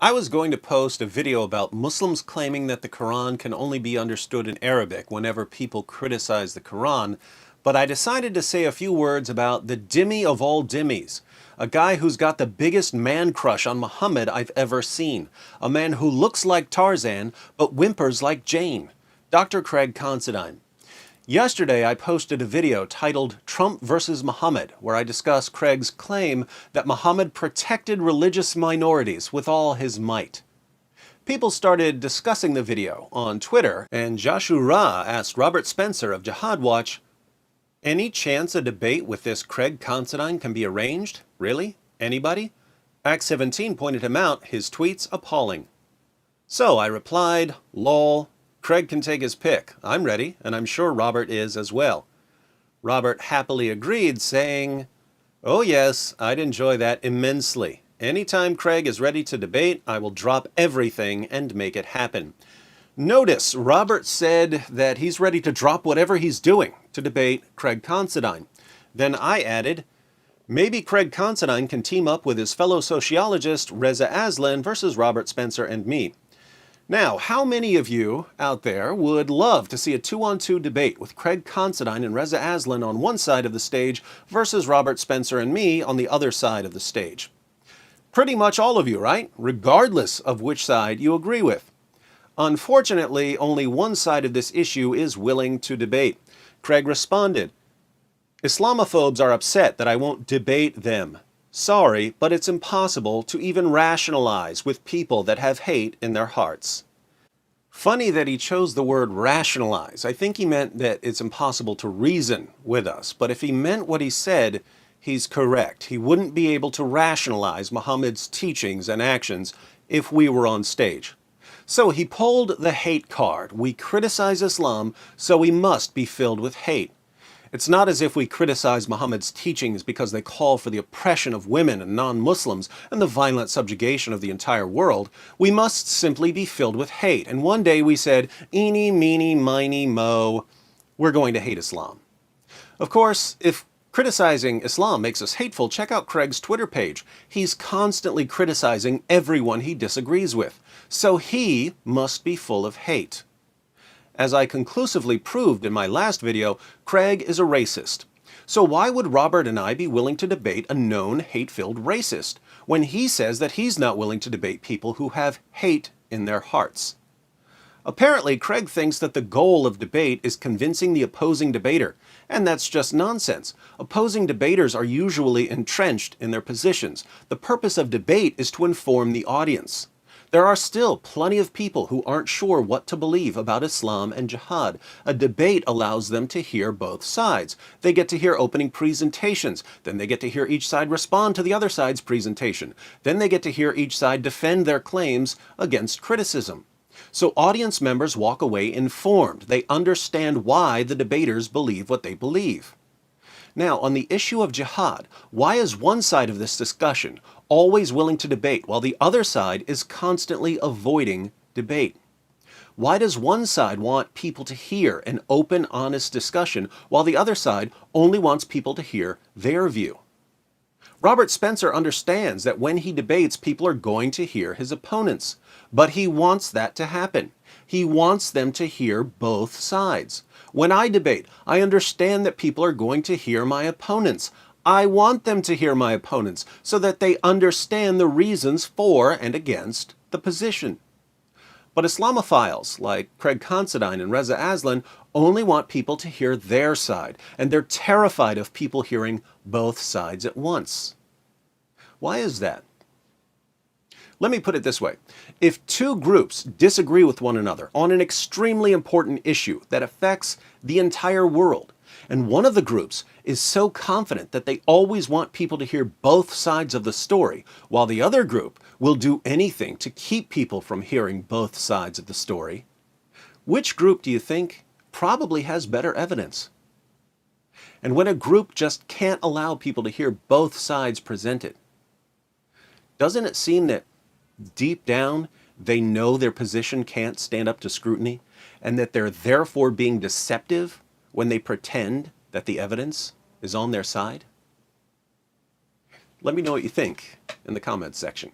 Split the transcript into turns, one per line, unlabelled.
I was going to post a video about Muslims claiming that the Quran can only be understood in Arabic whenever people criticize the Quran, but I decided to say a few words about the dhimmi of all dhimmis, a guy who's got the biggest man crush on Muhammad I've ever seen, a man who looks like Tarzan but whimpers like Jane, Dr. Craig Considine. Yesterday, I posted a video titled Trump versus Muhammad, where I discuss Craig's claim that Muhammad protected religious minorities with all his might. People started discussing the video on Twitter, and Joshua asked Robert Spencer of Jihad Watch, "Any chance a debate with this Craig Considine can be arranged? Really? Anybody?" Act 17 pointed him out, his tweets appalling. So I replied, "Lol. Craig can take his pick. I'm ready, and I'm sure Robert is as well." Robert happily agreed, saying, "Oh yes, I'd enjoy that immensely. Anytime Craig is ready to debate, I will drop everything and make it happen." Notice, Robert said that he's ready to drop whatever he's doing to debate Craig Considine. Then I added, maybe Craig Considine can team up with his fellow sociologist Reza Aslan versus Robert Spencer and me. Now, how many of you out there would love to see a 2-on-2 debate with Craig Considine and Reza Aslan on one side of the stage versus Robert Spencer and me on the other side of the stage? Pretty much all of you, right? Regardless of which side you agree with. Unfortunately, only one side of this issue is willing to debate. Craig responded, "Islamophobes are upset that I won't debate them. Sorry, but it's impossible to even rationalize with people that have hate in their hearts." Funny that he chose the word rationalize. I think he meant that it's impossible to reason with us. But if he meant what he said, he's correct. He wouldn't be able to rationalize Muhammad's teachings and actions if we were on stage. So he pulled the hate card. We criticize Islam, so we must be filled with hate. It's not as if we criticize Muhammad's teachings because they call for the oppression of women and non-Muslims and the violent subjugation of the entire world. We must simply be filled with hate. And one day we said, eeny, meeny, miny, mo, we're going to hate Islam. Of course, if criticizing Islam makes us hateful, check out Craig's Twitter page. He's constantly criticizing everyone he disagrees with. So he must be full of hate. As I conclusively proved in my last video, Craig is a racist. So why would Robert and I be willing to debate a known hate-filled racist when he says that he's not willing to debate people who have hate in their hearts? Apparently, Craig thinks that the goal of debate is convincing the opposing debater, and that's just nonsense. Opposing debaters are usually entrenched in their positions. The purpose of debate is to inform the audience. There are still plenty of people who aren't sure what to believe about Islam and jihad. A debate allows them to hear both sides. They get to hear opening presentations. Then they get to hear each side respond to the other side's presentation. Then they get to hear each side defend their claims against criticism. So audience members walk away informed. They understand why the debaters believe what they believe. Now, on the issue of jihad, why is one side of this discussion always willing to debate while the other side is constantly avoiding debate? Why does one side want people to hear an open, honest discussion while the other side only wants people to hear their view? Robert Spencer understands that when he debates, people are going to hear his opponents, but he wants that to happen. He wants them to hear both sides. When I debate, I understand that people are going to hear my opponents. I want them to hear my opponents so that they understand the reasons for and against the position. But Islamophiles like Craig Considine and Reza Aslan only want people to hear their side, and they're terrified of people hearing both sides at once. Why is that? Let me put it this way. If two groups disagree with one another on an extremely important issue that affects the entire world, and one of the groups is so confident that they always want people to hear both sides of the story, while the other group will do anything to keep people from hearing both sides of the story, which group do you think probably has better evidence? And when a group just can't allow people to hear both sides presented, doesn't it seem that deep down they know their position can't stand up to scrutiny, and that they're therefore being deceptive when they pretend that the evidence is on their side? Let me know what you think in the comments section.